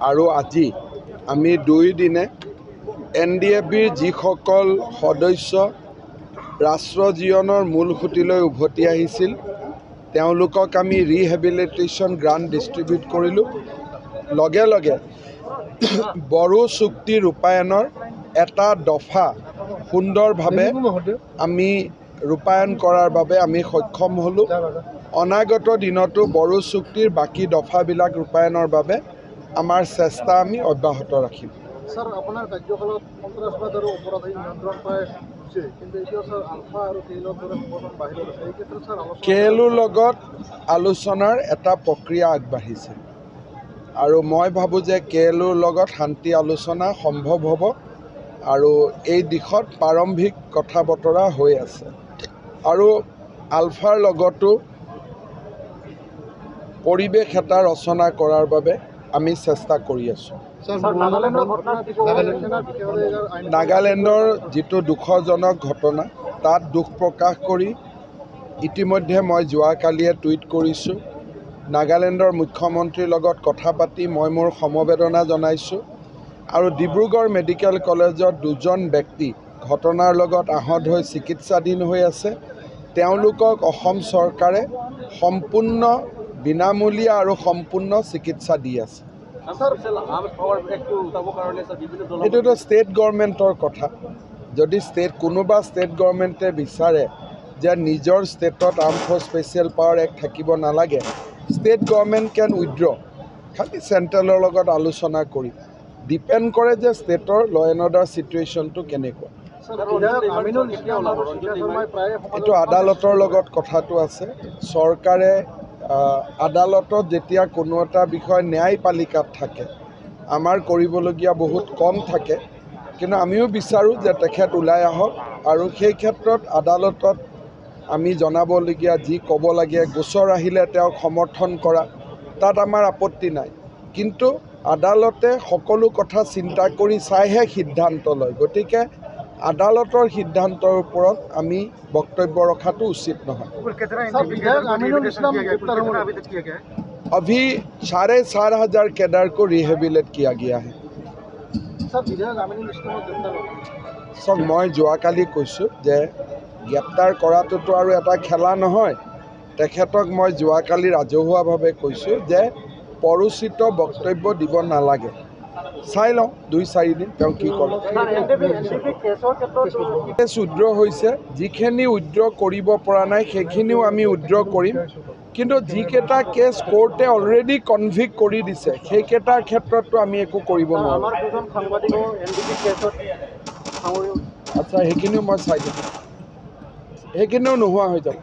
আৰু আজি আমি 2 দিনে NDFBৰ যিসকল সদস্য ৰাষ্ট্ৰজীৱনৰ মূল খুঁটিলৈ উভতি আহিছিল তেওঁলোকক আমি ৰিহেবিলিটেশ্যন গ্ৰাণ্ট ডিষ্ট্ৰিবিউট কৰিলোঁ। লগে লগে বড়ো চুক্তি ৰূপায়ণৰ এটা দফা সুন্দৰভাৱে আমি ৰূপায়ণ কৰাৰ বাবে আমি সক্ষম হ'লোঁ। অনাগত দিনতো বড়ো চুক্তিৰ বাকী দফাবিলাক ৰূপায়ণৰ বাবে আমাৰ চেষ্টা আমি অব্যাহত ৰাখিম। স্যাৰ, আপনাৰ কাৰ্যকালত সন্ত্ৰাসবাদ আৰ অপৰাধী নিয়ন্ত্ৰণ পায় হচ্ছে, কিন্তু এতিয়া স্যাৰ আলফা আৰ কেইলৰ দৰে সংগঠন বাহিৰত আছে। এই ক্ষেত্ৰত স্যাৰ আলোচনা কেইলৰ লগত আলোচনাৰ এটা প্ৰক্ৰিয়া আগবাঢ়িছে আৰু মই ভাবোঁ যে কেইলৰ লগত শান্তি আলোচনা সম্ভৱ হ'ব আৰু এই দিশত প্ৰাৰম্ভিক কথা বতৰা হৈ আছে আৰু আলফাৰ লগতো পৰিৱেশ এটা ৰচনা কৰাৰ বাবে আমি চেষ্টা কৰি আছোঁ। নাগালেণ্ডৰ যিটো দুখজনক ঘটনা তাত দুখ প্ৰকাশ কৰি ইতিমধ্যে মই যোৱাকালিয়ে টুইট কৰিছোঁ। নাগালেণ্ডৰ মুখ্যমন্ত্ৰীৰ লগত কথা পাতি মই মোৰ সমবেদনা জনাইছোঁ আৰু ডিব্ৰুগড় মেডিকেল কলেজত 2জন ব্যক্তি ঘটনাৰ লগত আহত হৈ চিকিৎসাধীন হৈ আছে। তেওঁলোকক অসম চৰকাৰে সম্পূৰ্ণ বিনামূলীয়া আৰু সম্পূৰ্ণ চিকিৎসা দি আছে। এইটোতো ষ্টেট গভৰ্ণমেণ্টৰ কথা। যদি কোনোবা ষ্টেট গভৰ্ণমেণ্টে বিচাৰে যে নিজৰ ষ্টেটত arm force special power act থাকিব নালাগে, ষ্টেট গভৰ্ণমেণ্ট কেন উইথড্ৰ, খালি চেণ্ট্ৰেলৰ লগত আলোচনা কৰি ডিপেণ্ড কৰে যে ষ্টেটৰ ল এণ্ড অৰ্ডাৰ চিটুৱেশ্যনটো কেনেকুৱা। এইটো আদালতৰ লগত কথাটো আছে। চৰকাৰে আদালতত যেতিয়া কোনো এটা বিষয় ন্যায়পালিকাত থাকে, আমাৰ কৰিবলগীয়া বহুত কম থাকে, কিন্তু আমিও বিচাৰোঁ যে তেখেত ওলাই আহক আৰু সেই ক্ষেত্ৰত আদালতত আমি জনাবলগীয়া যি ক'ব লাগে, গোচৰ আহিলে তেওঁক সমৰ্থন কৰা, তাত আমাৰ আপত্তি নাই। কিন্তু আদালতে সকলো কথা চিন্তা কৰি চাইহে সিদ্ধান্ত লয়। গতিকে আদালতৰ সিদ্ধান্তৰ ওপৰত আমি বক্তব্য ৰখাটো উচিত নহয়। अभी 4,500 कैडर को रिहेबिलेट किया गया है। সব মই যোৱাকালি কৈছোঁ যে গ্ৰেপ্তাৰ কৰাটোতো আৰু এটা খেলা নহয়। তেখেতক মই যোৱাকালি ৰাজহুৱাভাৱে কৈছোঁ যে পৰোচিত বক্তব্য দিব নালাগে, চাই লওঁ 2-4 দিন তেওঁ কি কৰে। কেছ উইথড্ৰ হৈছে, যিখিনি উইথড্ৰ কৰিব পৰা নাই সেইখিনিও আমি উইথড্ৰ কৰিম, কিন্তু যিকেইটা কেছ কোৰ্টে অলৰেডি কনভিক্ট কৰি দিছে সেইকেইটাৰ ক্ষেত্ৰততো আমি একো কৰিব নোৱাৰোঁ। আচ্ছা, সেইখিনিও মই চাই দিম, সেইখিনিও নোহোৱা হৈ যাব।